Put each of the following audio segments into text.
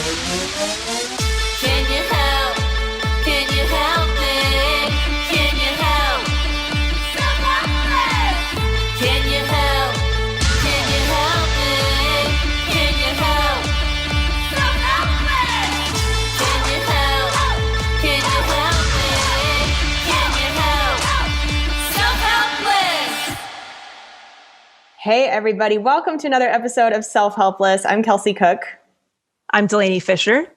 Can you help? Can you help me? Can you help? Self-Helpless! Can you help? Can you help me? Can you help? Self-Helpless! Can you help? Can you help me? Can you help? Self-Helpless! Hey everybody, welcome to another episode of Self-Helpless. I'm Kelsey Cook. I'm Delaney Fisher.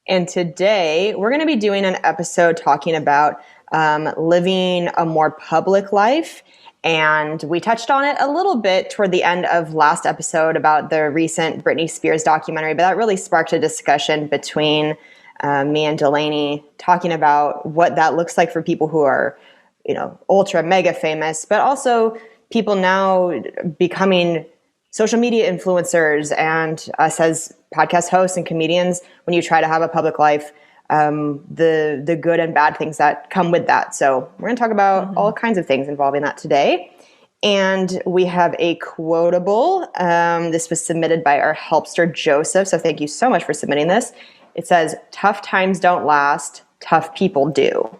And today we're going to be doing an episode talking about living a more public life. And we touched on it a little bit toward the end of last episode about the recent Britney Spears documentary, but that really sparked a discussion between me and Delaney talking about what that looks like for people who are, ultra mega famous, but also people now becoming social media influencers and us as podcast hosts and comedians, when you try to have a public life, the good and bad things that come with that. So we're going to talk about all kinds of things involving that today. And we have a quotable. This was submitted by our helpster, Joseph. So thank you so much for submitting this. It says, "Tough times don't last, tough people do."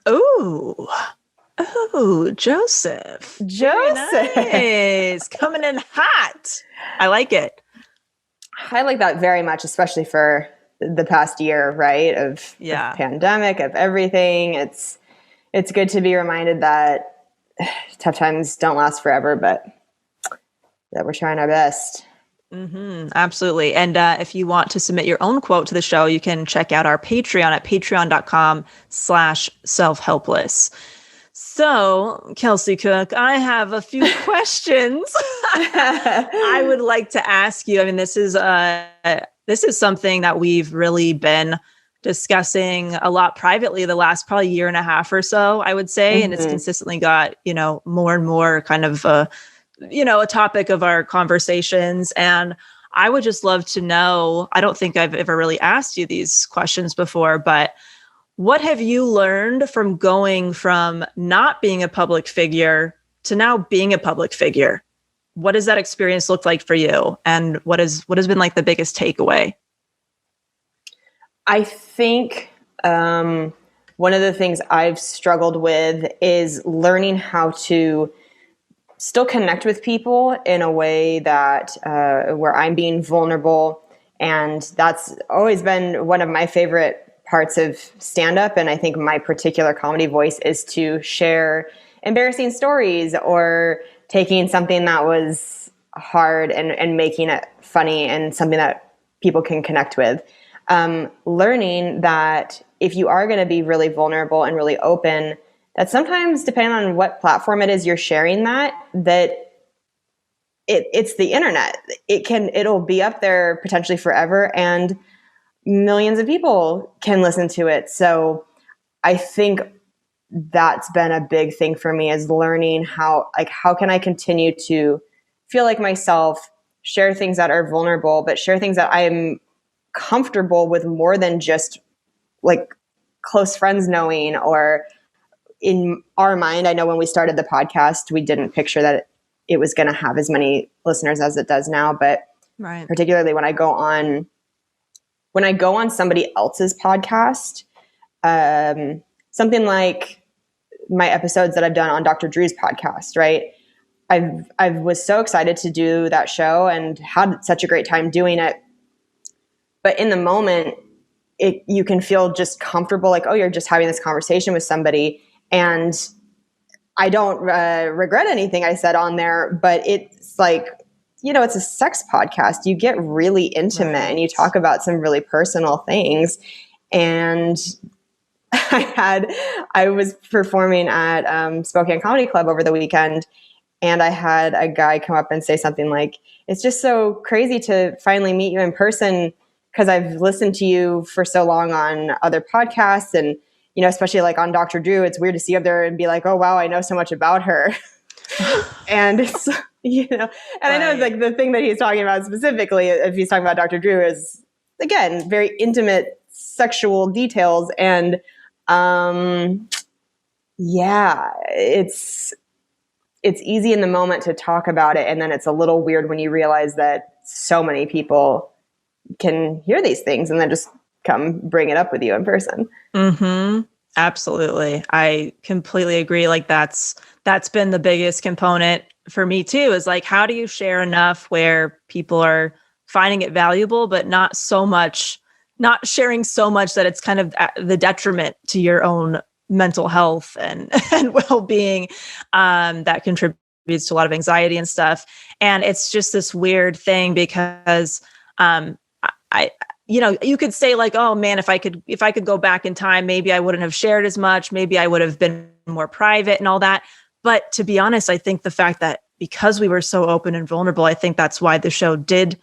Ooh. Oh, Joseph. Joseph. Nice. Coming in hot. I like it. I like that very much, especially for the past year, right? Of pandemic, of everything. It's good to be reminded that tough times don't last forever, but that we're trying our best. Mm-hmm, absolutely. And if you want to submit your own quote to the show, you can check out our Patreon at patreon.com/selfhelpless. So, Kelsey Cook, I have a few questions I would like to ask you. I mean, this is something that we've really been discussing a lot privately the last probably year and a half or so, I would say. And it's consistently got, more and more kind of, a topic of our conversations. And I would just love to know, I don't think I've ever really asked you these questions before, but what have you learned from going from not being a public figure to now being a public figure? What does that experience look like for you? And what has been like the biggest takeaway? I think one of the things I've struggled with is learning how to still connect with people in a way that where I'm being vulnerable. And that's always been one of my favorite parts of stand-up. And I think my particular comedy voice is to share embarrassing stories or taking something that was hard and making it funny and something that people can connect with. Learning that if you are going to be really vulnerable and really open, that sometimes, depending on what platform it is you're sharing that it's the internet. It'll be up there potentially forever, and millions of people can listen to it. So I think that's been a big thing for me, is learning how can I continue to feel like myself, share things that are vulnerable, but share things that I'm comfortable with more than just like close friends knowing. Or in our mind, I know when we started the podcast, we didn't picture that it was going to have as many listeners as it does now. But particularly when I go on somebody else's podcast, something like my episodes that I've done on Dr. Drew's podcast, right? I was so excited to do that show and had such a great time doing it. But in the moment, you can feel just comfortable, like, oh, you're just having this conversation with somebody. And I don't regret anything I said on there, but it's like, it's a sex podcast. You get really intimate and you talk about some really personal things. And I was performing at Spokane Comedy Club over the weekend, and I had a guy come up and say something like, "It's just so crazy to finally meet you in person, because I've listened to you for so long on other podcasts, and especially like on Dr. Drew, it's weird to see you up there and be like, oh wow, I know so much about her." And it's, and I know it's like the thing that he's talking about specifically, if he's talking about Dr. Drew, is again, very intimate sexual details. And it's easy in the moment to talk about it. And then it's a little weird when you realize that so many people can hear these things and then just come bring it up with you in person. Mm-hmm. Absolutely. I completely agree. Like that's been the biggest component for me too, is like, how do you share enough where people are finding it valuable, but not sharing so much that it's kind of at the detriment to your own mental health and, and well-being, that contributes to a lot of anxiety and stuff. And it's just this weird thing because, I you could say like, oh man, if I could go back in time, maybe I wouldn't have shared as much. Maybe I would have been more private and all that. But to be honest, I think the fact that because we were so open and vulnerable, I think that's why the show did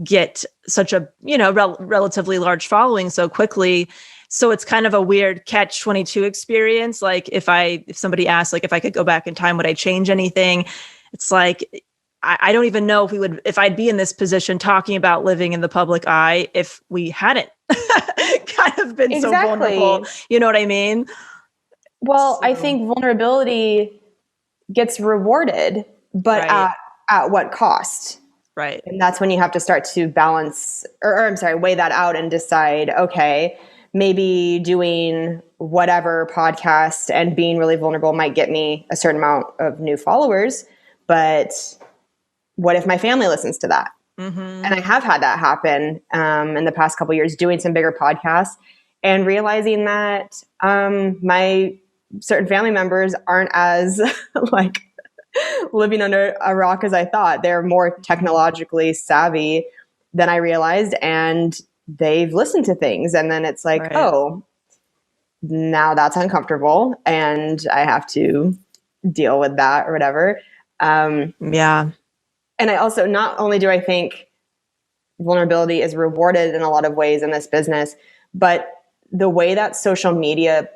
get such a, relatively large following so quickly. So it's kind of a weird catch-22 experience. Like if somebody asked, like, if I could go back in time, would I change anything? It's like, I don't even know if I'd be in this position talking about living in the public eye if we hadn't kind of been so vulnerable. You know what I mean? Well, I think vulnerability gets rewarded, but at what cost? Right. And that's when you have to start to balance, weigh that out and decide, okay, maybe doing whatever podcast and being really vulnerable might get me a certain amount of new followers, but what if my family listens to that? Mm-hmm. And I have had that happen in the past couple of years, doing some bigger podcasts and realizing that my certain family members aren't as like living under a rock as I thought. They're more technologically savvy than I realized, and they've listened to things. And then it's like, oh, now that's uncomfortable, and I have to deal with that or whatever. Yeah. And I also, not only do I think vulnerability is rewarded in a lot of ways in this business, but the way that social media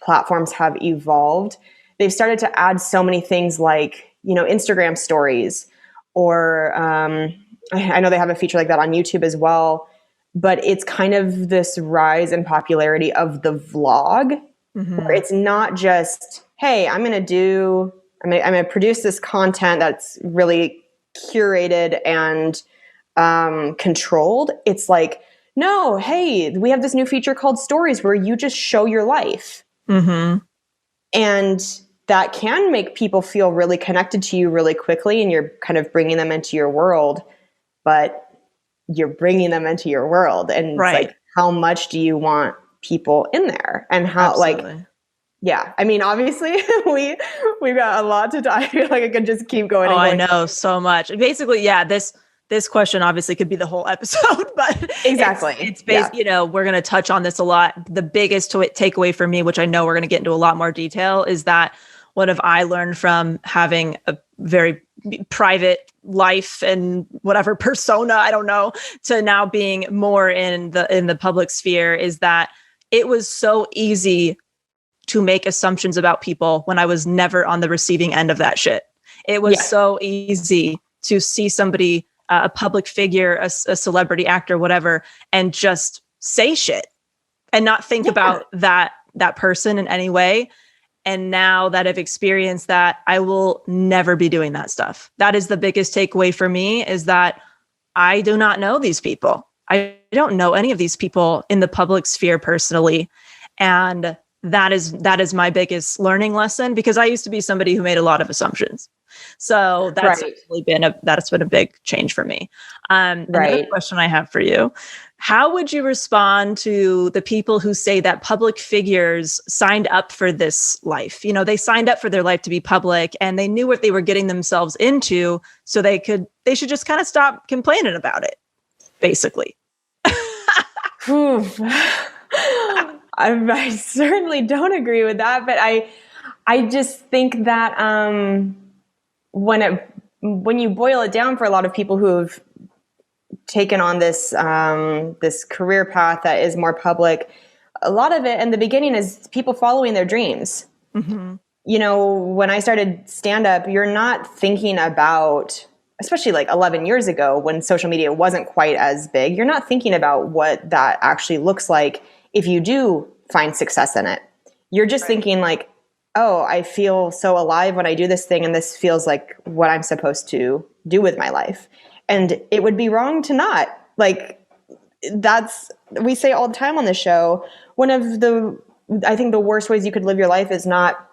platforms have evolved, they've started to add so many things like, Instagram stories, or I know they have a feature like that on YouTube as well, but it's kind of this rise in popularity of the vlog, where it's not just, hey, I'm going to produce this content that's really curated and controlled. It's like, no, hey, we have this new feature called Stories where you just show your life. Mm-hmm. And that can make people feel really connected to you really quickly, and you're kind of bringing them into your world, but you're bringing them into your world. And it's like, how much do you want people in there? And how, Absolutely. Yeah. I mean, obviously we've got a lot to talk. I feel like I could just keep going. I know so much. Basically, yeah, this question obviously could be the whole episode, but exactly. It's based, we're going to touch on this a lot. The biggest takeaway for me, which I know we're going to get into a lot more detail, is that what have I learned from having a very private life and whatever persona, I don't know, to now being more in the public sphere, is that it was so easy to make assumptions about people when I was never on the receiving end of that shit. It was so easy to see somebody, a public figure, a celebrity actor, whatever, and just say shit and not think about that person in any way. And now that I've experienced that, I will never be doing that stuff. That is the biggest takeaway for me, is that I do not know these people. I don't know any of these people in the public sphere personally. And that is my biggest learning lesson, because I used to be somebody who made a lot of assumptions. So that's actually been a big change for me. Another question I have for you: how would you respond to the people who say that public figures signed up for this life? They signed up for their life to be public, and they knew what they were getting themselves into, so they should just kind of stop complaining about it, basically. I certainly don't agree with that, but I just think that when you boil it down, for a lot of people who've taken on this this career path that is more public, a lot of it in the beginning is people following their dreams. Mm-hmm. When I started stand-up, you're not thinking about, especially like 11 years ago when social media wasn't quite as big, you're not thinking about what that actually looks like if you do find success in it. You're just thinking like, oh, I feel so alive when I do this thing, and this feels like what I'm supposed to do with my life. And it would be wrong to not. Like, we say all the time on the show, I think the worst ways you could live your life is not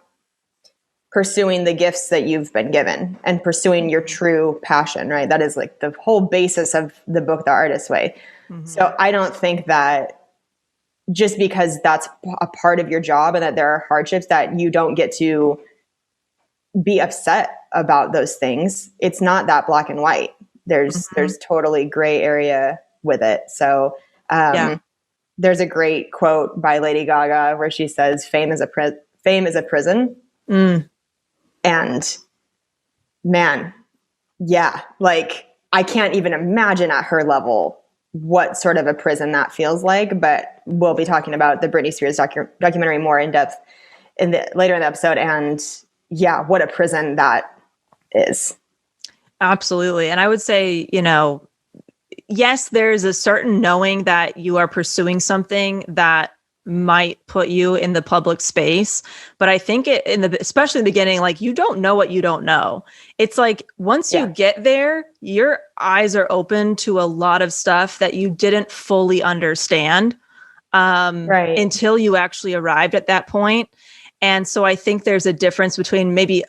pursuing the gifts that you've been given and pursuing your true passion, right? That is like the whole basis of the book, The Artist's Way. Mm-hmm. So I don't think that just because that's a part of your job and that there are hardships that you don't get to be upset about those things. It's not that black and white. There's totally gray area with it. So there's a great quote by Lady Gaga where she says, fame is a prison. Mm. And man, yeah, like I can't even imagine at her level what sort of a prison that feels like, but we'll be talking about the Britney Spears documentary more in depth later in the episode. And yeah, what a prison that is. Absolutely. And I would say, yes, there's a certain knowing that you are pursuing something that might put you in the public space. But I think especially in the beginning, like you don't know what you don't know. It's like once you get there, your eyes are open to a lot of stuff that you didn't fully understand until you actually arrived at that point. And so I think there's a difference between maybe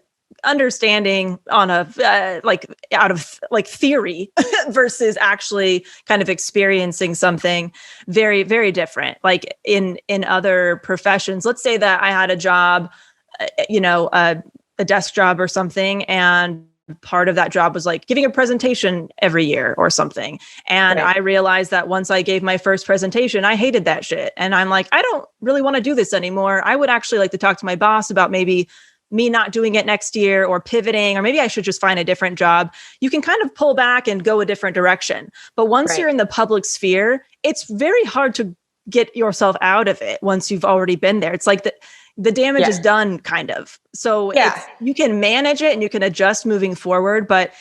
understanding on a out of theory versus actually kind of experiencing something very, very different. Like in other professions, let's say that I had a job, a desk job or something, and part of that job was like giving a presentation every year or something. And I realized that once I gave my first presentation, I hated that shit. And I'm like, I don't really want to do this anymore. I would actually like to talk to my boss about maybe me not doing it next year or pivoting, or maybe I should just find a different job. You can kind of pull back and go a different direction. But once you're in the public sphere, it's very hard to get yourself out of it once you've already been there. It's like the damage is done kind of. So you can manage it and you can adjust moving forward. But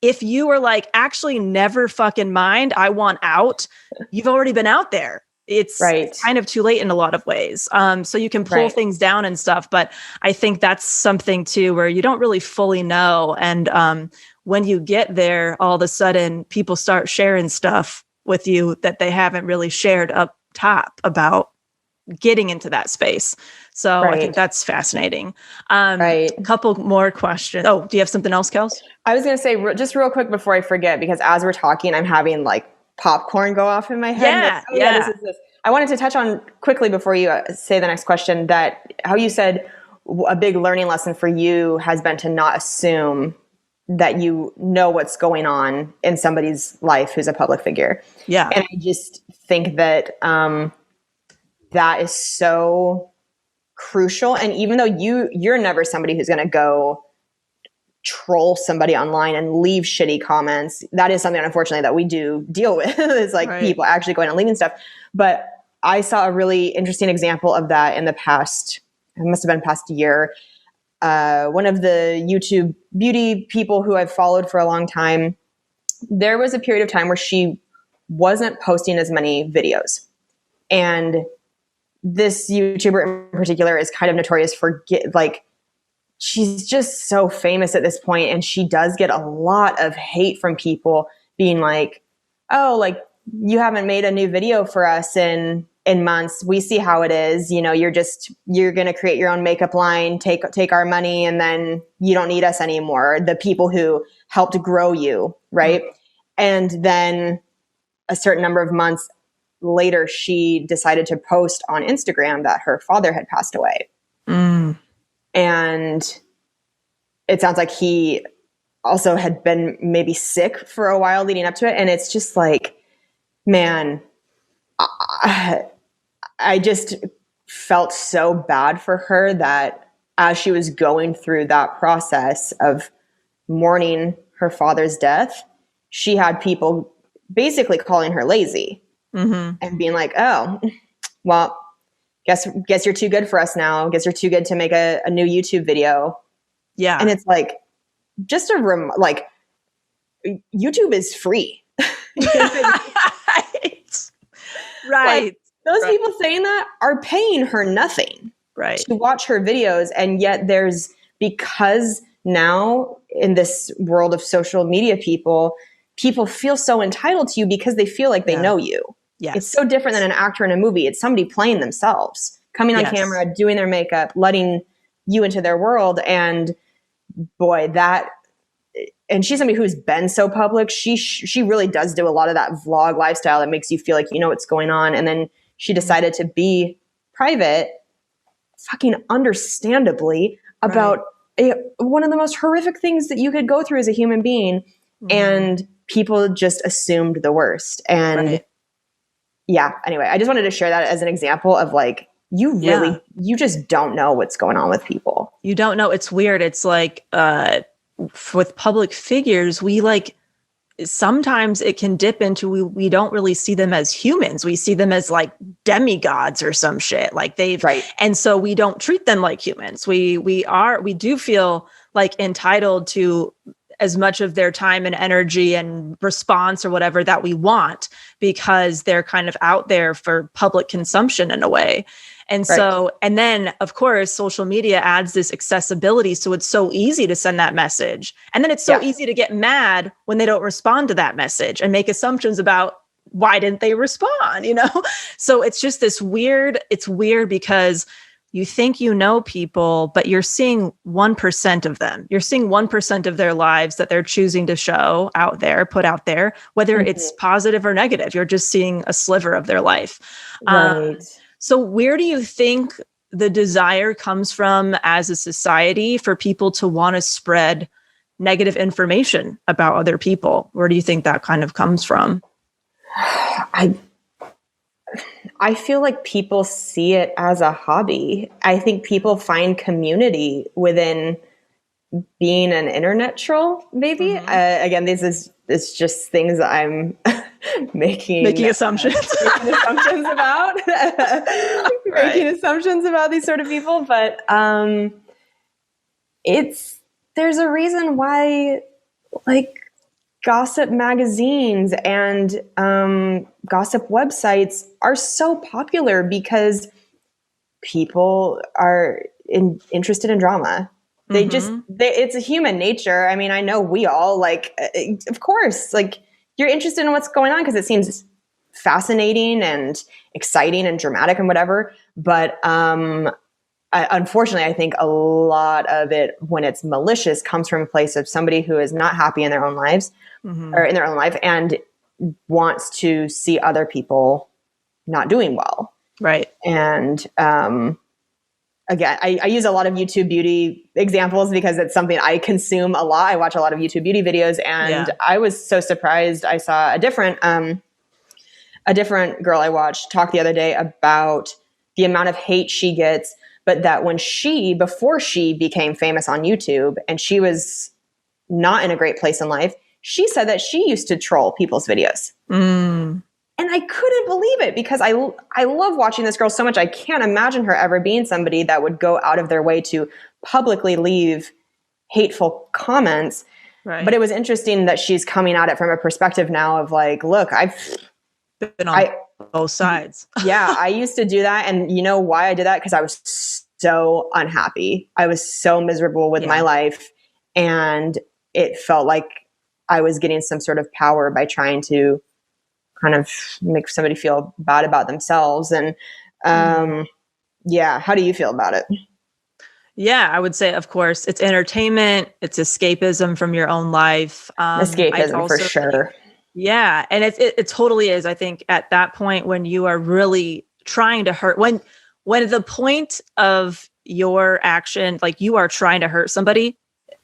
if you were like, actually never fucking mind, I want out, you've already been out there. It's kind of too late in a lot of ways. So you can pull things down and stuff, but I think that's something too, where you don't really fully know. And when you get there, all of a sudden people start sharing stuff with you that they haven't really shared up top about getting into that space. So I think that's fascinating. A couple more questions. Oh, do you have something else, Kels? I was going to say just real quick before I forget, because as we're talking, I'm having like popcorn go off in my head. This is this. I wanted to touch on quickly before you say the next question that how you said a big learning lesson for you has been to not assume that you know what's going on in somebody's life who's a public figure. Yeah. And I just think that that is so crucial. And even though you're never somebody who's going to go troll somebody online and leave shitty comments, that is something unfortunately that we do deal with. It's like people actually going and leaving stuff. But I saw a really interesting example of that in the past, it must have been past year. One of the YouTube beauty people who I've followed for a long time, there was a period of time where she wasn't posting as many videos. And this YouTuber in particular is kind of notorious for she's just so famous at this point, and she does get a lot of hate from people being like, oh, like you haven't made a new video for us in months. We see how it is. You're going to create your own makeup line, take our money, and then you don't need us anymore. The people who helped grow you. Right. Mm-hmm. And then a certain number of months later, she decided to post on Instagram that her father had passed away. Mm. And it sounds like he also had been maybe sick for a while leading up to it. And it's just like, man, I just felt so bad for her that as she was going through that process of mourning her father's death, she had people basically calling her lazy and being like, oh, well, guess you're too good for us now. Guess you're too good to make a new YouTube video. Yeah. And it's like, just like YouTube is free. Right. Like, those people saying that are paying her nothing to watch her videos. And yet because now in this world of social media, people feel so entitled to you because they feel like they know you. Yes. It's so different than an actor in a movie. It's somebody playing themselves, coming on camera, doing their makeup, letting you into their world. And boy, and she's somebody who's been so public. She really does do a lot of that vlog lifestyle that makes you feel like you know what's going on. And then she decided to be private, fucking understandably, about one of the most horrific things that you could go through as a human being. And people just assumed the worst. And yeah, anyway, I just wanted to share that as an example of like, you just don't know what's going on with people. You don't know. It's weird. It's like, with public figures, we like, sometimes it can dip into, we don't really see them as humans. We see them as like demigods or some shit. Like and so we don't treat them like humans. We do feel like entitled to as much of their time and energy and response or whatever that we want, because they're kind of out there for public consumption in a way. And so, and then of course, social media adds this accessibility. So it's so easy to send that message. And then it's so easy to get mad when they don't respond to that message and make assumptions about why didn't they respond, you know? So it's just it's weird because you think you know people, but you're seeing 1% of them. You're seeing 1% of their lives that they're choosing to show out there, put out there, whether it's positive or negative. You're just seeing a sliver of their life. So where do you think the desire comes from as a society for people to want to spread negative information about other people? Where do you think that kind of comes from? I feel like people see it as a hobby. I think people find community within being an internet troll, maybe. Again, it's just things that I'm making assumptions. Making assumptions about. Making assumptions about these sort of people. But there's a reason why, like, gossip magazines and gossip websites are so popular, because people are interested in drama. It's a human nature. I mean, I know we all like, of course, like you're interested in what's going on because it seems fascinating and exciting and dramatic and whatever. But unfortunately, I think a lot of it, when it's malicious, comes from a place of somebody who is not happy in their own lives or in their own life and wants to see other people not doing well. Right. And again, I use a lot of YouTube beauty examples because it's something I consume a lot. I watch a lot of YouTube beauty videos, and I was so surprised. I saw a different girl I watched talk the other day about the amount of hate she gets, but that before she became famous on YouTube and she was not in a great place in life, she said that she used to troll people's videos. And I couldn't believe it, because I love watching this girl so much. I can't imagine her ever being somebody that would go out of their way to publicly leave hateful comments. Right. But it was interesting that she's coming at it from a perspective now of like, look, I've been on both sides. Yeah, I used to do that. And you know why I did that? Because I was so unhappy. I was so miserable with my life. And it felt like I was getting some sort of power by trying to kind of make somebody feel bad about themselves. And how do you feel about it? Yeah, I would say, of course, it's entertainment. It's escapism from your own life. Escapism for sure. Yeah. And it totally is. I think at that point when you are really trying to hurt, when the point of your action, like you are trying to hurt somebody,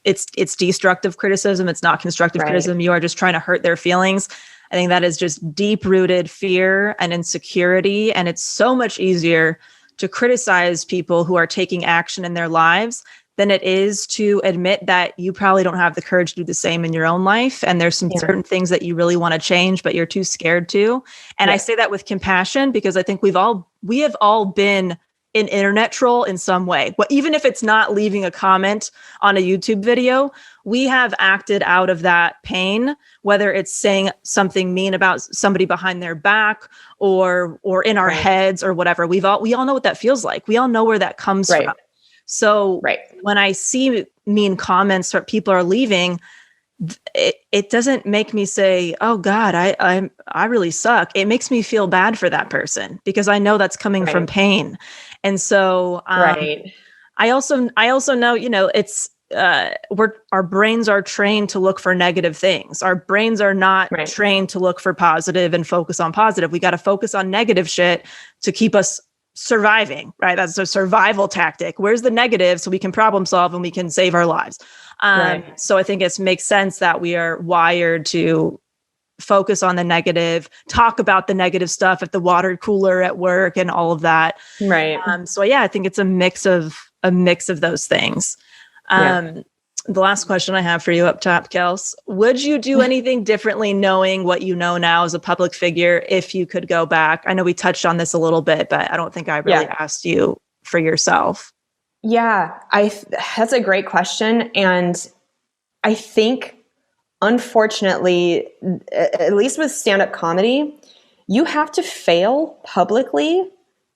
it's destructive criticism. It's not constructive criticism. You are just trying to hurt their feelings. I think that is just deep-rooted fear and insecurity. And it's so much easier to criticize people who are taking action in their lives than it is to admit that you probably don't have the courage to do the same in your own life. And there's some certain things that you really want to change, but you're too scared to. And I say that with compassion, because I think we have all been an internet troll in some way. Well, even if it's not leaving a comment on a YouTube video, we have acted out of that pain, whether it's saying something mean about somebody behind their back or in our heads or whatever. We all know what that feels like. We all know where that comes from. So when I see mean comments that people are leaving, it doesn't make me say, oh God, I really suck. It makes me feel bad for that person because I know that's coming from pain. And so, Right. I also know, it's, our brains are trained to look for negative things. Our brains are not trained to look for positive and focus on positive. We got to focus on negative shit to keep us surviving, right? That's a survival tactic. Where's the negative so we can problem solve and we can save our lives? So I think it makes sense that we are wired to focus on the negative, talk about the negative stuff at the water cooler at work and all of that. Right. So yeah, I think it's a mix of those things. The last question I have for you up top, Kels, would you do anything differently knowing what you know now as a public figure if you could go back? I know we touched on this a little bit, but I don't think I really asked you for yourself. Yeah, that's a great question. And I think, unfortunately, at least with stand-up comedy, you have to fail publicly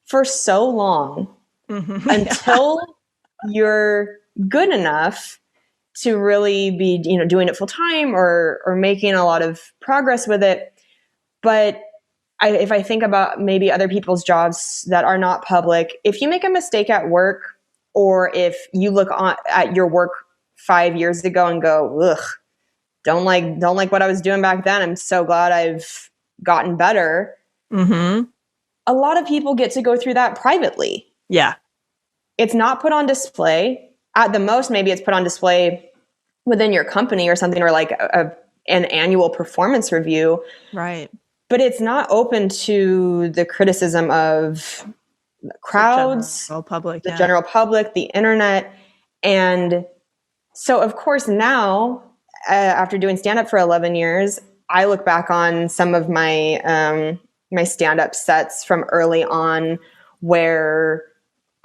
for so long until you're good enough to really be, doing it full time or making a lot of progress with it. But if I think about maybe other people's jobs that are not public, if you make a mistake at work, or if you look at your work 5 years ago and go, ugh, don't like what I was doing back then. I'm so glad I've gotten better. A lot of people get to go through that privately. Yeah. It's not put on display. At the most, maybe it's put on display within your company or something, or like an annual performance review. Right. But it's not open to the criticism of crowds, the general public, the internet. And so, of course, now, after doing stand-up for 11 years, I look back on some of my my stand-up sets from early on where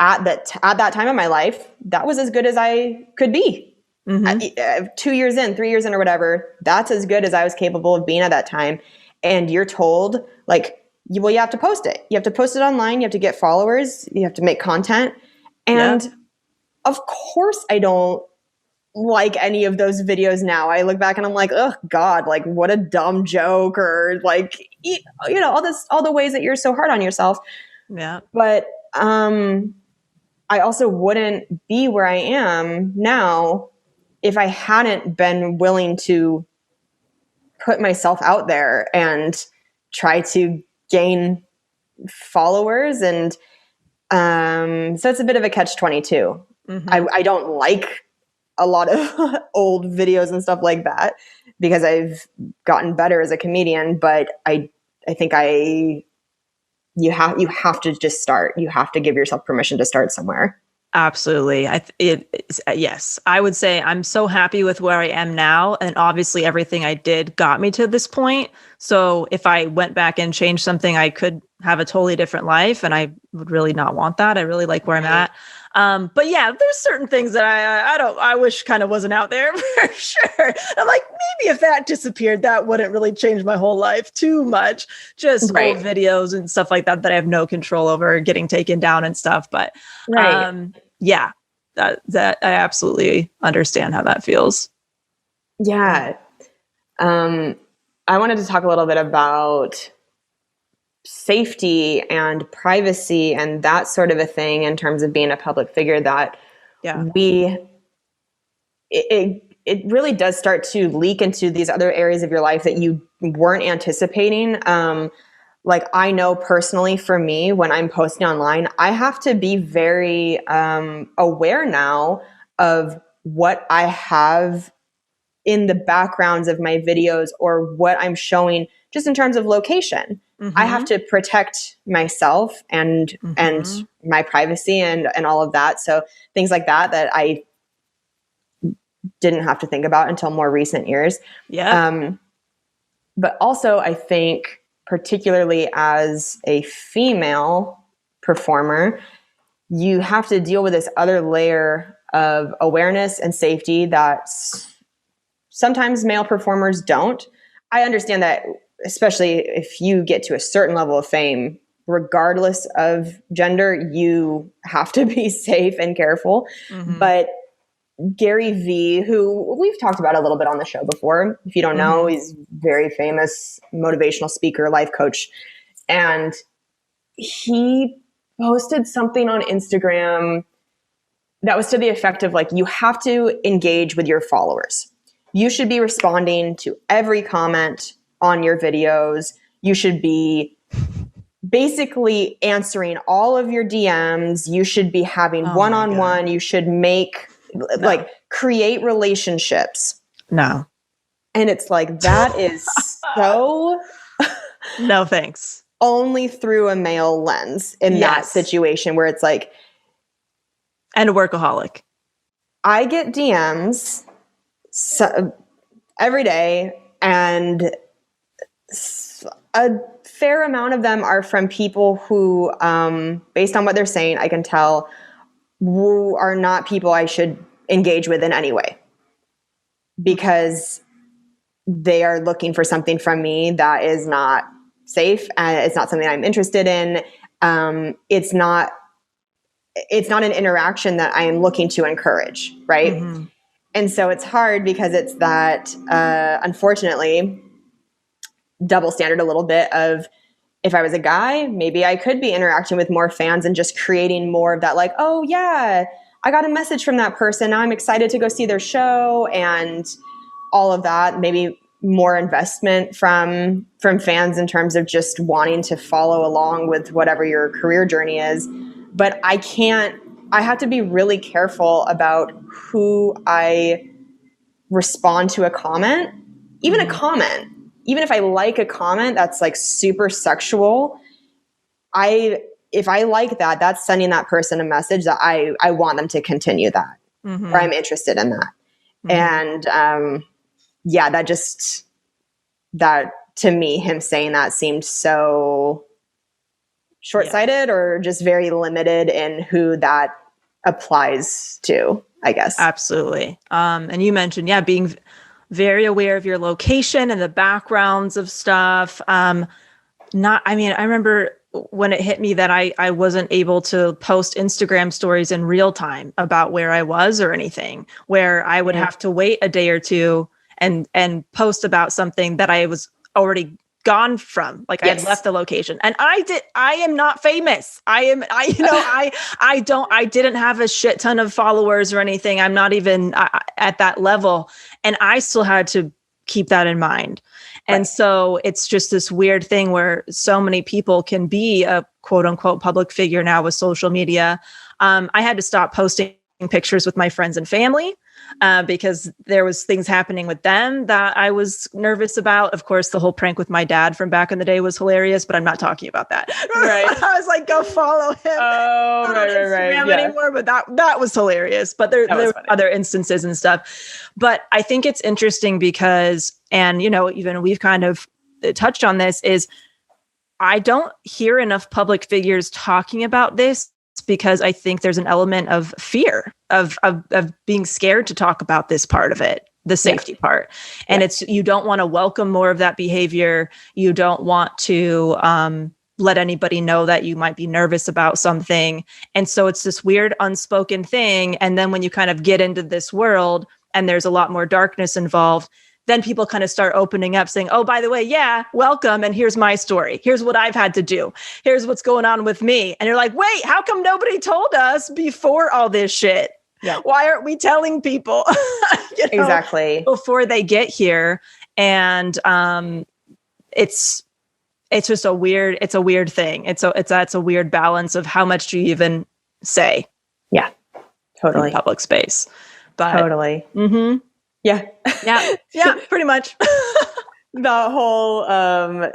at that time of my life, that was as good as I could be. 2 years in, 3 years in, or whatever, that's as good as I was capable of being at that time. And you're told, like, you have to post it. You have to post it online. You have to get followers. You have to make content. And of course, I don't like any of those videos now. I look back and I'm like, oh God, like what a dumb joke, or like, all the ways that you're so hard on yourself. Yeah. But I also wouldn't be where I am now if I hadn't been willing to put myself out there and try to gain followers. And so it's a bit of a catch-22. I don't like a lot of old videos and stuff like that because I've gotten better as a comedian, but I think you have to just start. You have to give yourself permission to start somewhere. Absolutely. Yes, I would say I'm so happy with where I am now. And obviously everything I did got me to this point. So if I went back and changed something, I could have a totally different life. And I would really not want that. I really like where I'm at. But yeah, there's certain things that I wish kind of wasn't out there for sure. I'm like, maybe if that disappeared, that wouldn't really change my whole life too much. Just old videos and stuff like that I have no control over getting taken down and stuff. But yeah, that I absolutely understand how that feels. Yeah. I wanted to talk a little bit about safety and privacy and that sort of a thing in terms of being a public figure, that it really does start to leak into these other areas of your life that you weren't anticipating. Like I know personally for me, when I'm posting online, I have to be very aware now of what I have in the backgrounds of my videos or what I'm showing just in terms of location. I have to protect myself and my privacy and all of that. So things like that I didn't have to think about until more recent years. Yeah. But also I think particularly as a female performer, you have to deal with this other layer of awareness and safety that sometimes male performers don't. I understand that, especially if you get to a certain level of fame, regardless of gender, you have to be safe and careful. But Gary Vee, who we've talked about a little bit on the show before. If you don't know, he's very famous motivational speaker, life coach. And he posted something on Instagram that was to the effect of like, you have to engage with your followers. You should be responding to every comment on your videos. You should be basically answering all of your DMs. You should be having one-on-one. You should like create relationships. No. And it's like, that is so no thanks. Only through a male lens in that situation where it's like, and a workaholic. I get DMs every day, and a fair amount of them are from people who, based on what they're saying, I can tell who are not people I should engage with in any way, because they are looking for something from me that is not safe, and it's not something I'm interested in. It's not an interaction that I am looking to encourage, right? Mm-hmm. And so it's hard because it's that, unfortunately, double standard a little bit of, if I was a guy, maybe I could be interacting with more fans and just creating more of that, like, oh yeah, I got a message from that person. Now I'm excited to go see their show and all of that. Maybe more investment from fans in terms of just wanting to follow along with whatever your career journey is. But I have to be really careful about who I respond to a comment, even a comment. Even if I like a comment that's like super sexual, if I like that, that's sending that person a message that I want them to continue that, or I'm interested in that. And that to me, him saying that seemed so short-sighted or just very limited in who that applies to, I guess. Absolutely. And you mentioned, being very aware of your location and the backgrounds of stuff. I remember when it hit me that I wasn't able to post Instagram stories in real time about where I was or anything, where I would have to wait a day or two and post about something that I was already gone from, like I had left the location. And I am not famous. I didn't have a shit ton of followers or anything. I'm not even at that level. And I still had to keep that in mind. And so it's just this weird thing where so many people can be a quote unquote public figure now with social media. I had to stop posting pictures with my friends and family because there was things happening with them that I was nervous about. Of course, the whole prank with my dad from back in the day was hilarious, but I'm not talking about that. Right. I was like, go follow him. Oh, right. Anymore, but that was hilarious. But there were other instances and stuff. But I think it's interesting because, and even we've kind of touched on this, is I don't hear enough public figures talking about this, because I think there's an element of fear of being scared to talk about this part of it, the safety part. And you don't want to welcome more of that behavior. You don't want to let anybody know that you might be nervous about something. And so it's this weird unspoken thing. And then when you kind of get into this world and there's a lot more darkness involved, then people kind of start opening up saying, oh, by the way, welcome. And here's my story. Here's what I've had to do. Here's what's going on with me. And you're like, wait, how come nobody told us before all this shit? Yeah. Why aren't we telling people exactly before they get here? And it's just a weird thing. It's a weird balance of how much do you even say? Yeah, totally. In public space. But totally. Mm-hmm. Yeah, pretty much. The whole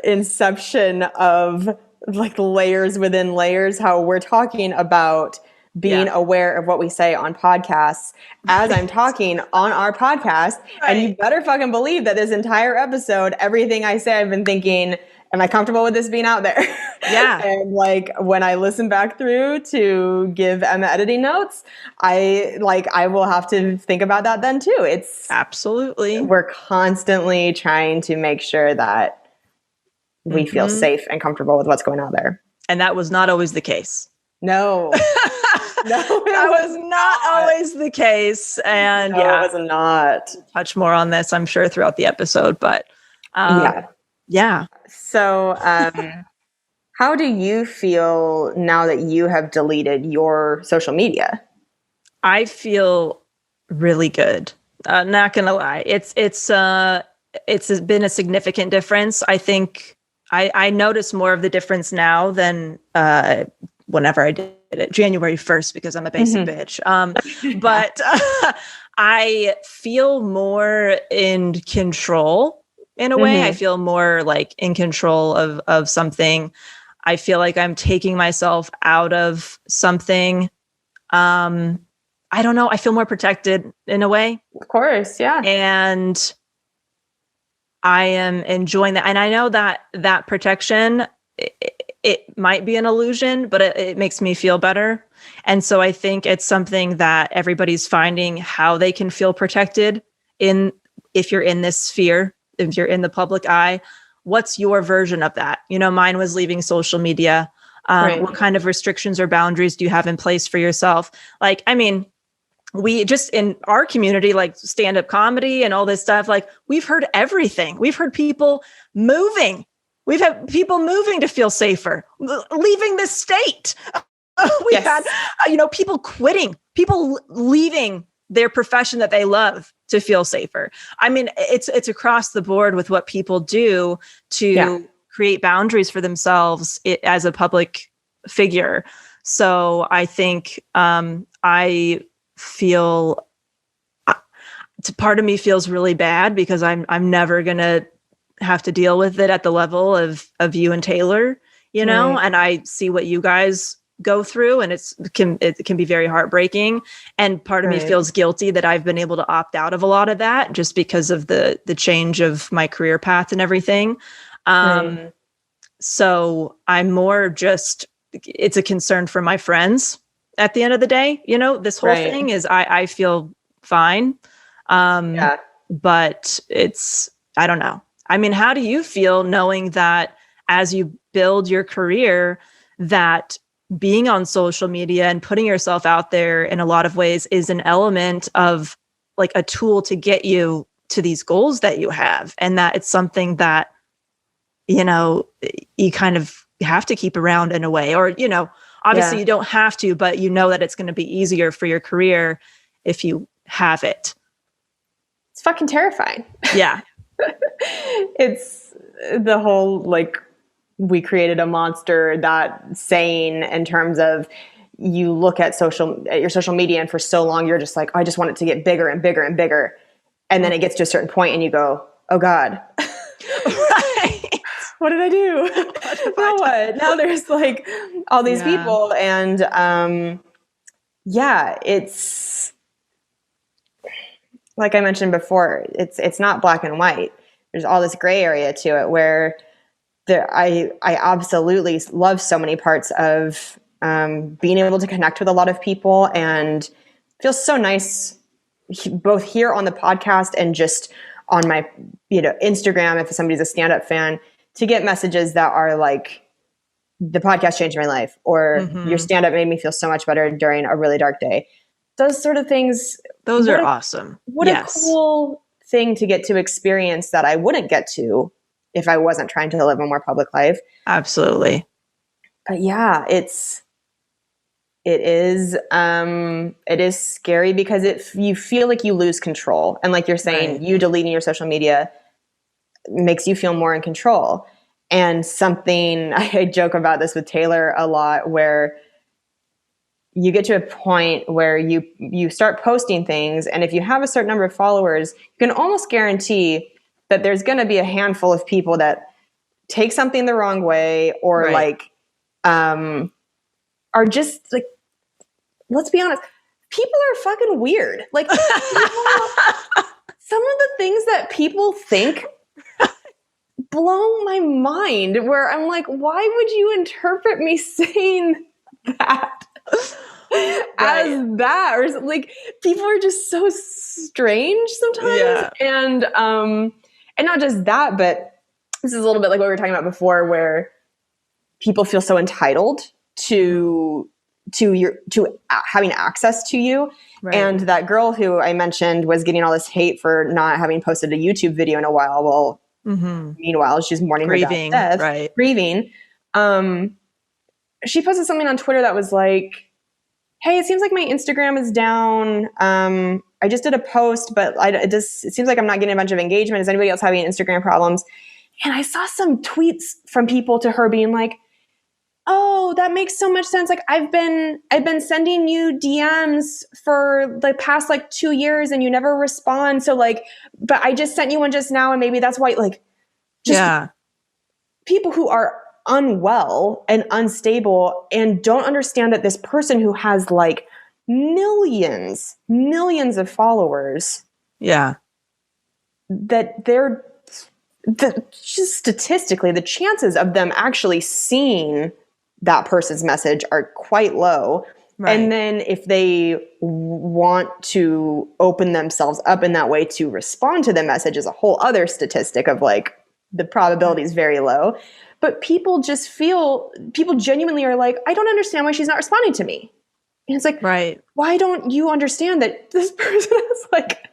inception of like layers within layers, how we're talking about being aware of what we say on podcasts as I'm talking on our podcast. Right. And you better fucking believe that this entire episode, everything I say, I've been thinking, am I comfortable with this being out there? Yeah. And like when I listen back through to give Emma editing notes, I will have to think about that then too. It's absolutely, we're constantly trying to make sure that we feel safe and comfortable with what's going on there. And that was not always the case. No. No, That was not always the case. And No, it was not. touch more on this, I'm sure, throughout the episode. But yeah. So, how do you feel now that you have deleted your social media? I feel really good. Not gonna lie, it's been a significant difference. I think I notice more of the difference now than whenever I did it January 1st, because I'm a basic bitch. But I feel more in control in a way. I feel more like in control of something. I feel like I'm taking myself out of something. I don't know. I feel more protected in a way. Of course, yeah. And I am enjoying that. And I know that that protection, it might be an illusion, but it makes me feel better. And so I think it's something that everybody's finding how they can feel protected if you're in this sphere, if you're in the public eye. What's your version of that? Mine was leaving social media. Right. What kind of restrictions or boundaries do you have in place for yourself? We just in our community, like stand-up comedy and all this stuff, like we've heard everything. We've heard people moving. We've had people moving to feel safer, leaving the state. We've had, people quitting, people leaving their profession that they love to feel safer. I mean, it's across the board with what people do to create boundaries for themselves as a public figure. So I think I feel part of me feels really bad because I'm never gonna have to deal with it at the level of you and Taylor, and I see what you guys go through, and it can be very heartbreaking. And part of me feels guilty that I've been able to opt out of a lot of that just because of the change of my career path and everything. So I'm more just, it's a concern for my friends at the end of the day. This whole thing is I feel fine. But I don't know. I mean, how do you feel knowing that as you build your career, that being on social media and putting yourself out there in a lot of ways is an element of like a tool to get you to these goals that you have, and that it's something that, you kind of have to keep around in a way, or, obviously you don't have to, but that it's going to be easier for your career if you have it. It's fucking terrifying. Yeah. It's the whole, like, we created a monster, that saying, in terms of you look at your social media, and for so long you're just like, I just want it to get bigger and bigger and bigger. And then it gets to a certain point and you go, oh God. Right. What did I do? Now what? Now there's like all these people, and it's like I mentioned before, it's not black and white. There's all this gray area to it where I absolutely love so many parts of being able to connect with a lot of people, and feels so nice both here on the podcast and just on my Instagram, if somebody's a stand-up fan, to get messages that are like, the podcast changed my life, or your stand-up made me feel so much better during a really dark day. Those sort of things. Those are awesome. What a cool thing to get to experience that I wouldn't get to if I wasn't trying to live a more public life. Absolutely. But yeah, it is scary because you feel like you lose control. And like you're saying, you deleting your social media makes you feel more in control. And something, I joke about this with Taylor a lot, where you get to a point where you start posting things, and if you have a certain number of followers, you can almost guarantee that there's going to be a handful of people that take something the wrong way, or are just like, let's be honest, people are fucking weird. Like, some of the things that people think blow my mind, where I'm like, why would you interpret me saying that as that? Or like, people are just so strange sometimes. And not just that, but this is a little bit like what we were talking about before, where people feel so entitled to having access to you. Right. And that girl who I mentioned was getting all this hate for not having posted a YouTube video in a while. Well, meanwhile, she's mourning Grieving, her dad's death, right. grieving. She posted something on Twitter that was like, hey, it seems like my Instagram is down. I just did a post, but it seems like I'm not getting a bunch of engagement. Is anybody else having Instagram problems? And I saw some tweets from people to her being like, oh, that makes so much sense. Like I've been sending you DMs for the past like 2 years and you never respond. So like, but I just sent you one just now and maybe that's why, like, just people who are unwell and unstable and don't understand that this person who has like millions of followers, that just statistically, the chances of them actually seeing that person's message are quite low. Right. And then if they want to open themselves up in that way to respond to the message is a whole other statistic of like the probability is very low. But people genuinely are like, I don't understand why she's not responding to me. And it's like, right. Why don't you understand that this person has like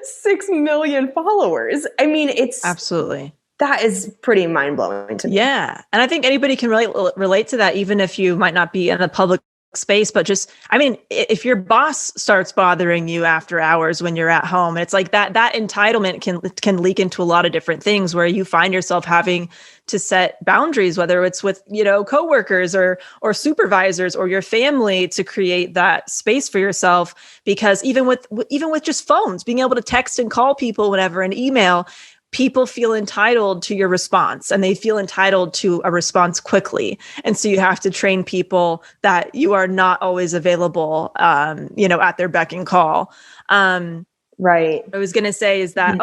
6 million followers? I mean, it's absolutely. That is pretty mind-blowing to me. Yeah. And I think anybody can relate to that, even if you might not be in a public space, but just, I mean, if your boss starts bothering you after hours when you're at home, it's like that entitlement can leak into a lot of different things where you find yourself having to set boundaries, whether it's with, coworkers or supervisors or your family, to create that space for yourself. Because even with just phones, being able to text and call people whenever, and email, people feel entitled to your response and they feel entitled to a response quickly. And so you have to train people that you are not always available, at their beck and call. Right. I was going to say is that,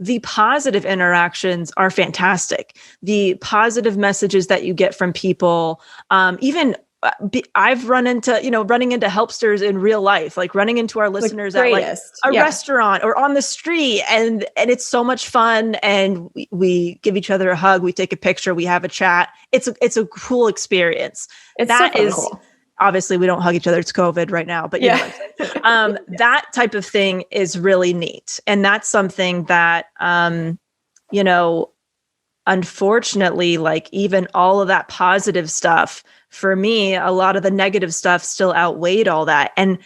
the positive interactions are fantastic. The positive messages that you get from people, I've running into helpsters in real life, like running into our listeners at like a restaurant or on the street. And it's so much fun. And we give each other a hug. We take a picture. We have a chat. It's a cool experience. Cool. Obviously we don't hug each other. It's COVID right now, but that type of thing is really neat. And that's something that, unfortunately, like even all of that positive stuff, for me, a lot of the negative stuff still outweighed all that. And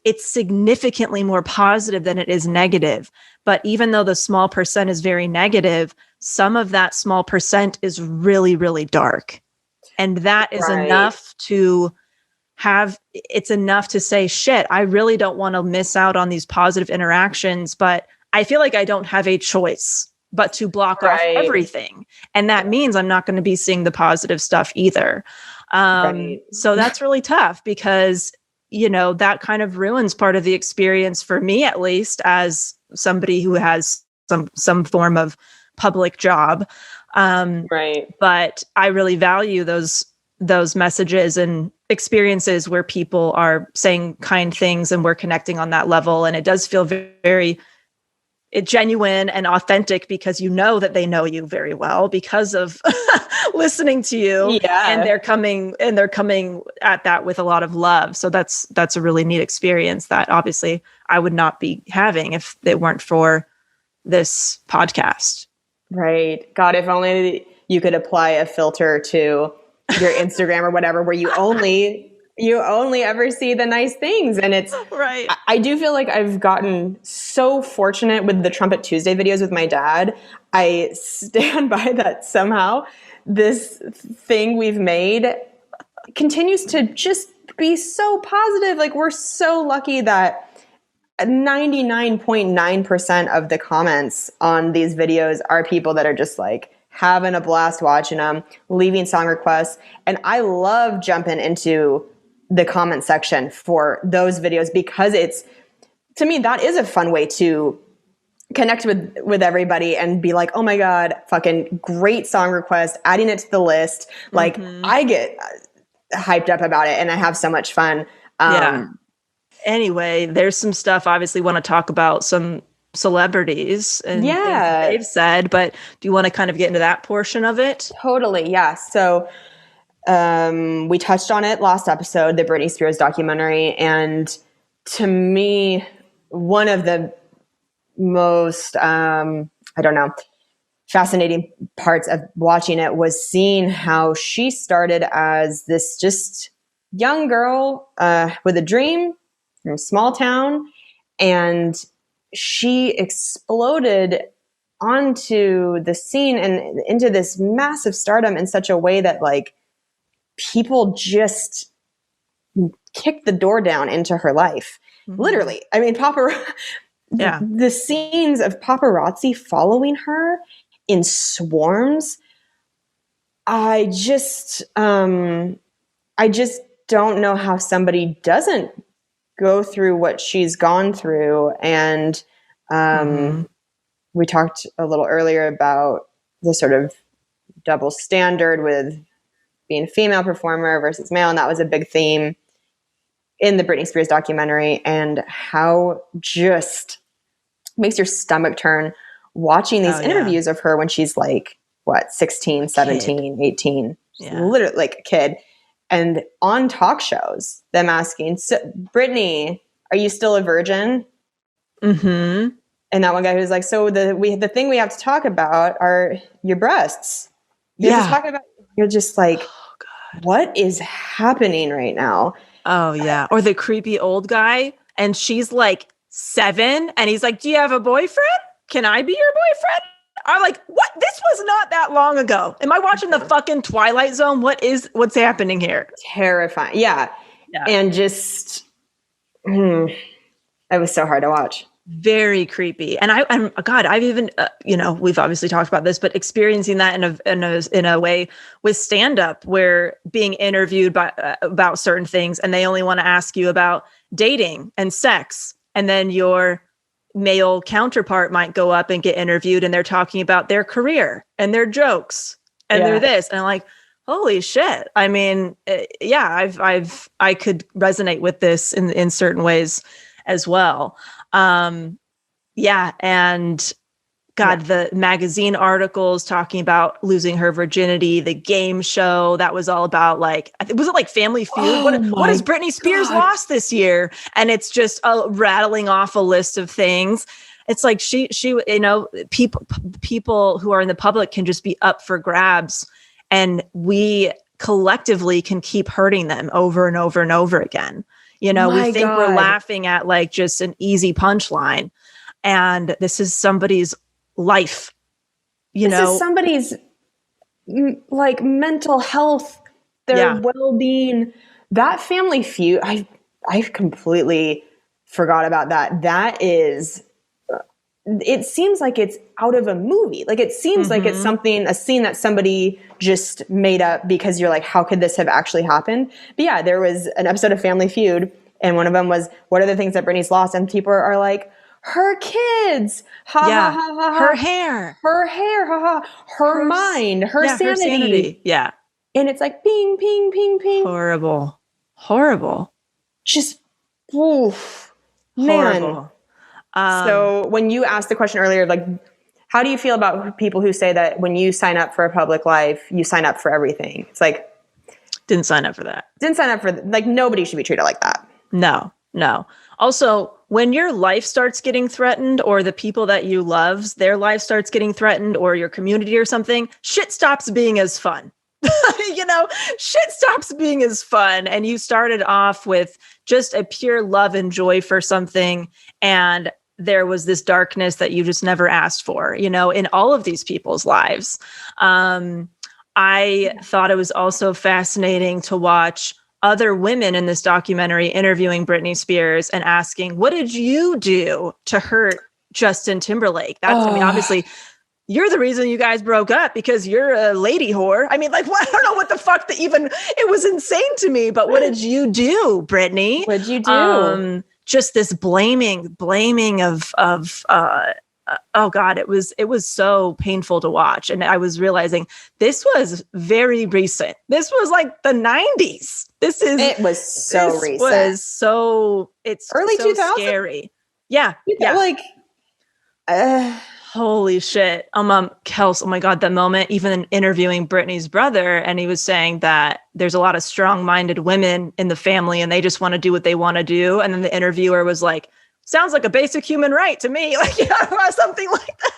it's significantly more positive than it is negative. But even though the small percent is very negative, some of that small percent is really, really dark. And that is enough to it's enough to say, shit, I really don't want to miss out on these positive interactions, but I feel like I don't have a choice but to block off everything. And that means I'm not going to be seeing the positive stuff either. So that's really tough because, that kind of ruins part of the experience for me, at least as somebody who has some form of public job. But I really value those messages and experiences where people are saying kind things and we're connecting on that level. And it does feel very genuine and authentic because that they know you very well because of listening to you, and they're coming at that with a lot of love. So that's a really neat experience that obviously I would not be having if it weren't for this podcast. Right. God, if only you could apply a filter to your Instagram or whatever, where you only ever see the nice things. And it's right. I do feel like I've gotten so fortunate with the Trumpet Tuesday videos with my dad. I stand by that somehow this thing we've made continues to just be so positive. Like we're so lucky that 99.9% of the comments on these videos are people that are just like having a blast watching them, leaving song requests. And I love jumping into the comment section for those videos because to me, that is a fun way to connect with everybody and be like, oh my God, fucking great song request, adding it to the list. Like I get hyped up about it and I have so much fun. Anyway, there's some stuff obviously want to talk about some celebrities and things they've said, but do you want to kind of get into that portion of it? Totally. Yeah. So We touched on it last episode, the Britney Spears documentary. And to me, one of the most, fascinating parts of watching it was seeing how she started as this just young girl with a dream from a small town. And she exploded onto the scene and into this massive stardom in such a way that like people just kicked the door down into her life. Mm-hmm. Literally. I mean, the scenes of paparazzi following her in swarms. I just don't know how somebody doesn't go through what she's gone through. And we talked a little earlier about the sort of double standard with being a female performer versus male. And that was a big theme in the Britney Spears documentary, and how just makes your stomach turn watching these interviews of her when she's like, 16, 17, 18, literally like a kid. And on talk shows, them asking, so, Britney, are you still a virgin? Mm-hmm. And that one guy who's like, so the thing we have to talk about are your breasts. You're just like, what is happening right now? Oh, yeah. Or the creepy old guy. And she's like 7. And he's like, do you have a boyfriend? Can I be your boyfriend? I'm like, what? This was not that long ago. Am I watching the fucking Twilight Zone? What's happening here? Terrifying. Yeah. And just, it was so hard to watch. Very creepy. And I've even, we've obviously talked about this, but experiencing that in a way with stand-up, where being interviewed about certain things, and they only want to ask you about dating and sex. And then your male counterpart might go up and get interviewed, and they're talking about their career and their jokes and they're this. And I'm like, holy shit. I mean, I could resonate with this in certain ways as well. And the magazine articles talking about losing her virginity, the game show that was all about, like, was it like Family Feud? What has Britney Spears lost this year? And it's just rattling off a list of things. It's like she, people who are in the public can just be up for grabs, and we collectively can keep hurting them over and over and over again. We think we're laughing at like just an easy punchline, and this is somebody's life. This is somebody's like mental health, their well-being. That Family Feud, I completely forgot about that. That is, it seems like it's out of a movie. Like it seems like it's a scene that somebody just made up, because you're like, how could this have actually happened? But yeah, there was an episode of Family Feud, and one of them was, what are the things that Britney's lost? And people are like, her kids, ha ha ha ha, her hair, ha ha, her mind, her sanity. Yeah. And it's like, ping, ping, ping, ping. Horrible. Just, oof, man. So when you asked the question earlier, like, how do you feel about people who say that when you sign up for a public life, you sign up for everything? It's like, didn't sign up for that. Like, nobody should be treated like that. No. Also, when your life starts getting threatened, or the people that you love, their life starts getting threatened, or your community or something, shit stops being as fun. Shit stops being as fun. And you started off with just a pure love and joy for something, and there was this darkness that you just never asked for, in all of these people's lives. I thought it was also fascinating to watch other women in this documentary interviewing Britney Spears and asking, what did you do to hurt Justin Timberlake? I mean, obviously, you're the reason you guys broke up, because you're a lady whore. I mean, like, I don't know what the fuck it was insane to me, but what did you do, Britney? What did you do? Just this blaming of oh God, it was so painful to watch. And I was realizing this was very recent. This was like the 90s. It was so recent. It's early 2000s. Scary. Yeah. Like, Holy shit. Kels, oh my God, that moment, even in interviewing Brittany's brother, and he was saying that there's a lot of strong-minded women in the family and they just want to do what they want to do. And then the interviewer was like, sounds like a basic human right to me. Like, something like that.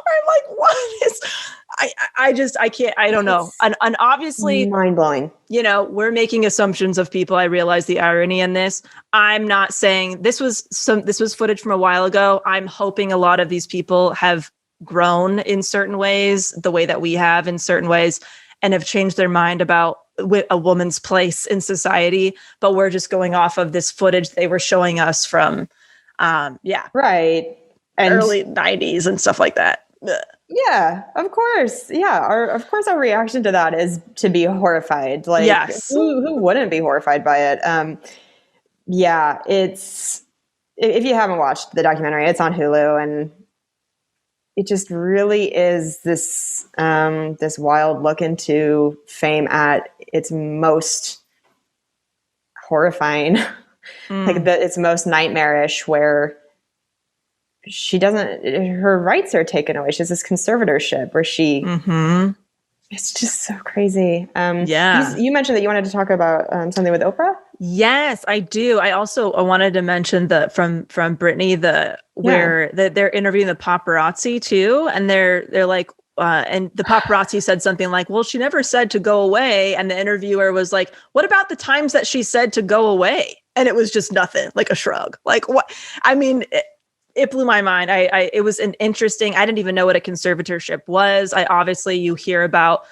Where I'm like, what is, I can't, I don't know. And obviously, mind blowing. We're making assumptions of people. I realize the irony in this. I'm not saying this was footage from a while ago. I'm hoping a lot of these people have grown in certain ways, the way that we have in certain ways, and have changed their mind about a woman's place in society. But we're just going off of this footage they were showing us from, right. And early 90s and stuff like that. Ugh. Yeah, of course. Yeah, our reaction to that is to be horrified. Like, yes. who wouldn't be horrified by it? Yeah, it's, if you haven't watched the documentary, it's on Hulu, and it just really is this this wild look into fame at its most horrifying, its most nightmarish, where she doesn't, her rights are taken away. She has this conservatorship where she, it's just so crazy. You mentioned that you wanted to talk about something with Oprah. Yes, I do. I wanted to mention from Britney, where they're interviewing the paparazzi too. And they're like, and the paparazzi said something like, well, she never said to go away. And the interviewer was like, what about the times that she said to go away? And it was just nothing, like a shrug. Like, what? I mean, it blew my mind. It was an interesting, I didn't even know what a conservatorship was. You hear about,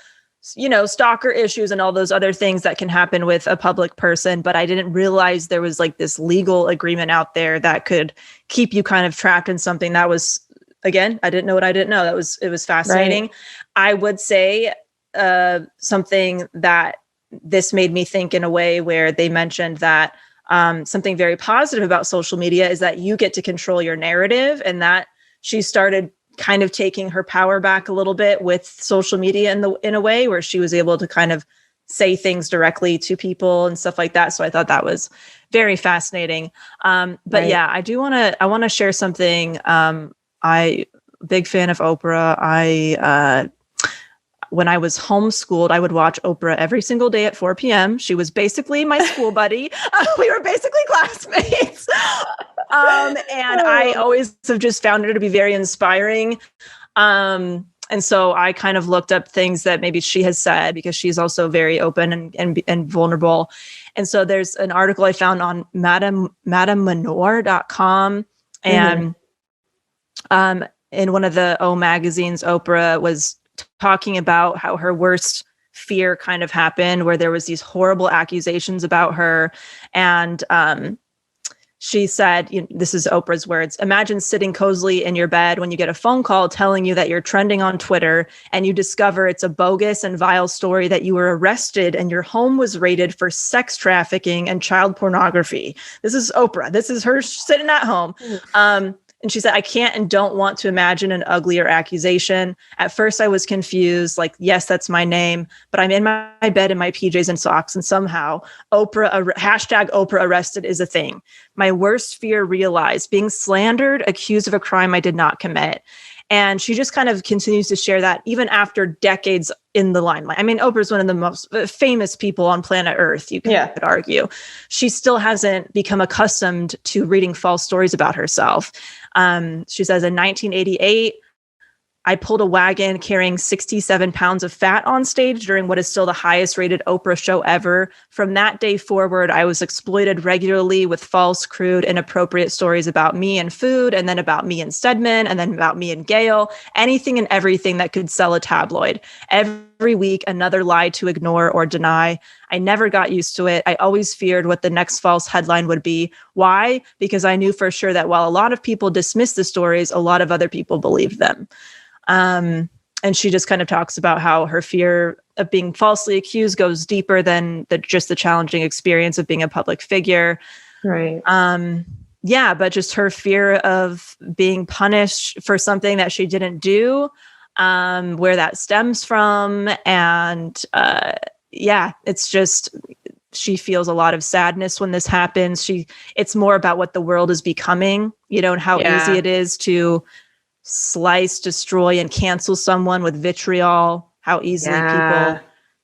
stalker issues and all those other things that can happen with a public person, but I didn't realize there was like this legal agreement out there that could keep you kind of trapped in something that was, again, I didn't know what I didn't know. It was fascinating. Right. I would say something that this made me think in a way where they mentioned that something very positive about social media is that you get to control your narrative, and that she started kind of taking her power back a little bit with social media in a way where she was able to kind of say things directly to people and stuff like that. So I thought that was very fascinating. But right. Yeah, I want to share something. Big fan of Oprah. When I was homeschooled, I would watch Oprah every single day at 4 p.m. She was basically my school buddy. We were basically classmates. And I always have just found her to be very inspiring. And so I kind of looked up things that maybe she has said, because she's also very open and vulnerable. And so there's an article I found on madamemanor.com. And in one of the O magazines, Oprah was talking about how her worst fear kind of happened, where there was these horrible accusations about her. And she said, this is Oprah's words, imagine sitting cozily in your bed when you get a phone call telling you that you're trending on Twitter, and you discover it's a bogus and vile story that you were arrested and your home was raided for sex trafficking and child pornography. This is Oprah. This is her sitting at home. And she said, I can't and don't want to imagine an uglier accusation. At first, I was confused, like, yes, that's my name, but I'm in my bed in my PJs and socks, and somehow hashtag Oprah arrested is a thing. My worst fear realized, being slandered, accused of a crime I did not commit. And she just kind of continues to share that even after decades in the limelight. I mean, Oprah's one of the most famous people on planet Earth, you could argue. She still hasn't become accustomed to reading false stories about herself. She says, in 1988, I pulled a wagon carrying 67 pounds of fat on stage during what is still the highest rated Oprah show ever. From that day forward, I was exploited regularly with false, crude, inappropriate stories about me and food, and then about me and Stedman, and then about me and Gail, anything and everything that could sell a tabloid. Every week, another lie to ignore or deny. I never got used to it. I always feared what the next false headline would be. Why? Because I knew for sure that while a lot of people dismissed the stories, a lot of other people believed them. And she just kind of talks about how her fear of being falsely accused goes deeper than just the challenging experience of being a public figure. Right. But just her fear of being punished for something that she didn't do, where that stems from. And it's just, she feels a lot of sadness when this happens. It's more about what the world is becoming, and how easy it is to slice, destroy, and cancel someone with vitriol.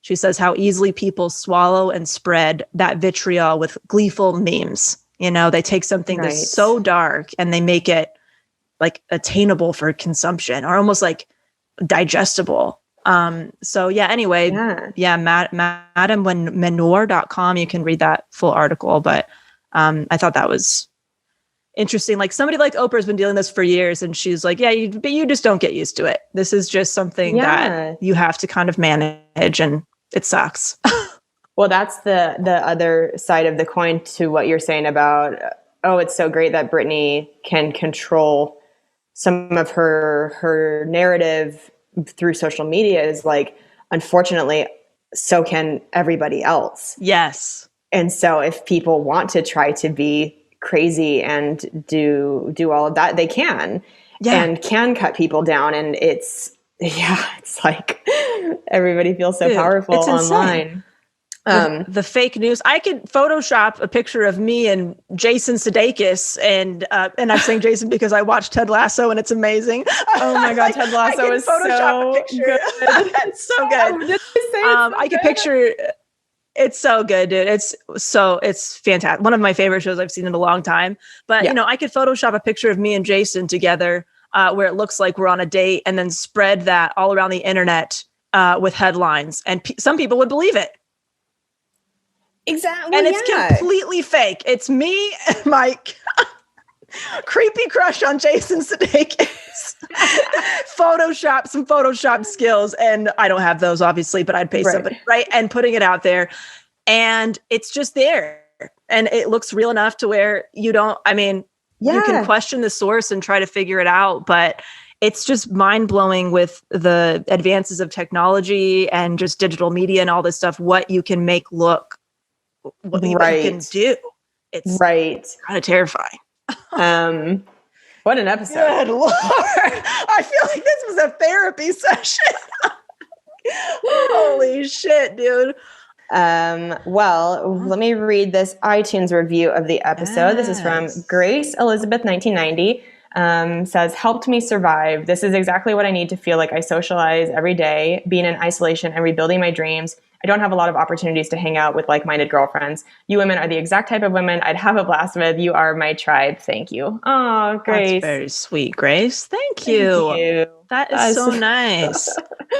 She says how easily people swallow and spread that vitriol with gleeful memes. You know, they take something that's so dark and they make it like attainable for consumption or almost like digestible. Anyway, madammenor.com. You can read that full article, but I thought that was interesting. Like somebody like Oprah's been dealing this for years and she's like, but you just don't get used to it. This is just something that you have to kind of manage and it sucks. Well, that's the other side of the coin to what you're saying about, it's so great that Britney can control some of her narrative through social media is like, unfortunately, so can everybody else. Yes. And so if people want to try to be crazy and do all of that, they can and can cut people down. And it's like everybody feels so powerful online. The fake news. I could Photoshop a picture of me and Jason Sudeikis, and I'm saying Jason because I watched Ted Lasso and it's amazing. Oh my God, Ted Lasso is so good. It's so good. I could picture. It's so good, dude. It's fantastic. One of my favorite shows I've seen in a long time. But you know, I could Photoshop a picture of me and Jason together, where it looks like we're on a date, and then spread that all around the internet with headlines, and some people would believe it. Exactly. And it's completely fake. It's me and my creepy crush on Jason Sudeikis. Some Photoshop skills. And I don't have those, obviously, but I'd pay somebody, right? And putting it out there. And it's just there. And it looks real enough to where you can question the source and try to figure it out. But it's just mind-blowing with the advances of technology and just digital media and all this stuff, what you can make look what you can do. It's kind of terrifying. What an episode. Good Lord. I feel like this was a therapy session. Holy shit, dude. Well, let me read this iTunes review of the episode. This is from Grace Elizabeth 1990. Says, helped me survive. This is exactly what I need to feel like I socialize every day, being in isolation and rebuilding my dreams. I don't have a lot of opportunities to hang out with like-minded girlfriends. You women are the exact type of women I'd have a blast with. You are my tribe. Thank you. Oh, Grace. That's very sweet, Grace. Thank you. That is so nice.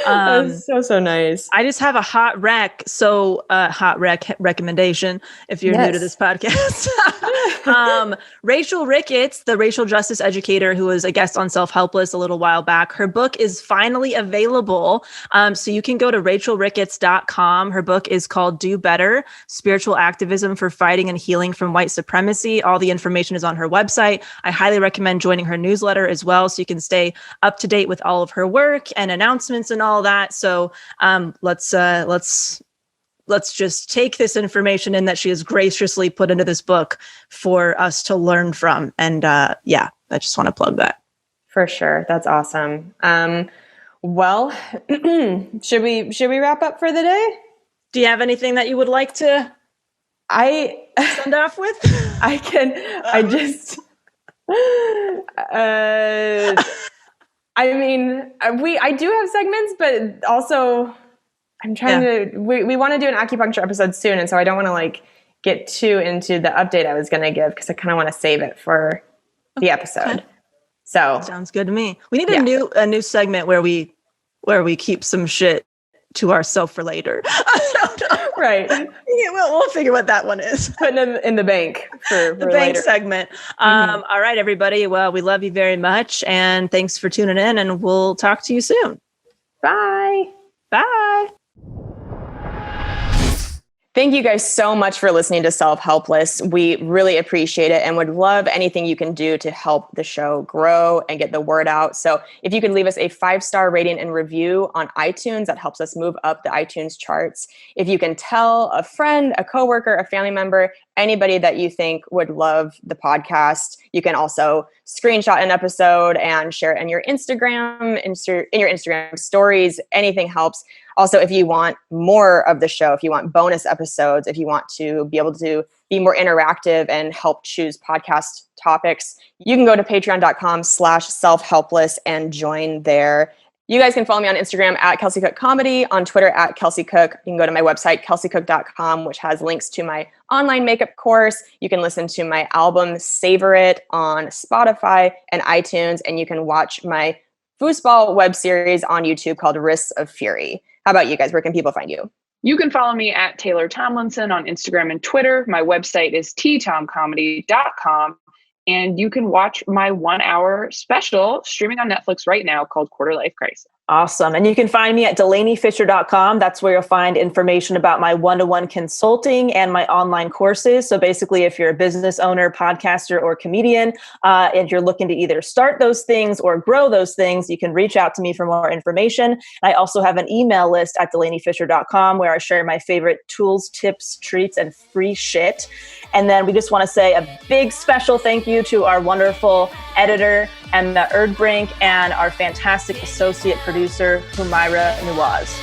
That is so nice. I just have a hot rec recommendation if you're new to this podcast. Rachel Ricketts, the racial justice educator who was a guest on Self-Helpless a little while back, her book is finally available. So you can go to rachelricketts.com. Her book is called Do Better, Spiritual Activism for Fighting and Healing from White Supremacy. All the information is on her website. I highly recommend joining her newsletter as well, so you can stay up to date with all of her work and announcements and all that. So let's just take this information in that she has graciously put into this book for us to learn from. And I just want to plug that. For sure. That's awesome. Well, should we wrap up for the day? Do you have anything that you would like to send off with? I do have segments, but also I'm trying to, we want to do an acupuncture episode soon. And so I don't want to get too into the update I was going to give because I kind of want to save it for the episode. Okay. So sounds good to me. We need a new segment where we keep some shit to ourselves for later. Right. We'll figure what that one is. Putting them in the bank for the bank segment. All right, everybody. Well, we love you very much. And thanks for tuning in. And we'll talk to you soon. Bye. Bye. Thank you guys so much for listening to Self-Helpless. We really appreciate it and would love anything you can do to help the show grow and get the word out. So if you could leave us a 5-star rating and review on iTunes, that helps us move up the iTunes charts. If you can tell a friend, a coworker, a family member, anybody that you think would love the podcast, you can also screenshot an episode and share it in your Instagram, in your Instagram stories. Anything helps. Also, if you want more of the show, if you want bonus episodes, if you want to be able to be more interactive and help choose podcast topics, you can go to patreon.com/self-helpless and join there. You guys can follow me on Instagram at Kelsey Cook Comedy, on Twitter at Kelsey Cook. You can go to my website, kelseycook.com, which has links to my online makeup course. You can listen to my album, Savor It, on Spotify and iTunes. And you can watch my foosball web series on YouTube called Wrists of Fury. How about you guys? Where can people find you? You can follow me at Taylor Tomlinson on Instagram and Twitter. My website is ttomcomedy.com. And you can watch my 1-hour special streaming on Netflix right now called Quarter Life Crisis. Awesome. And you can find me at DelaneyFisher.com. That's where you'll find information about my one-to-one consulting and my online courses. So basically, if you're a business owner, podcaster, or comedian, and you're looking to either start those things or grow those things, you can reach out to me for more information. I also have an email list at DelaneyFisher.com where I share my favorite tools, tips, treats, and free shit. And then we just want to say a big special thank you to our wonderful editor, Emma Erdbrink, and our fantastic associate producer, Humaira Nawaz.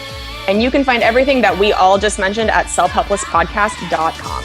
And you can find everything that we all just mentioned at selfhelplesspodcast.com.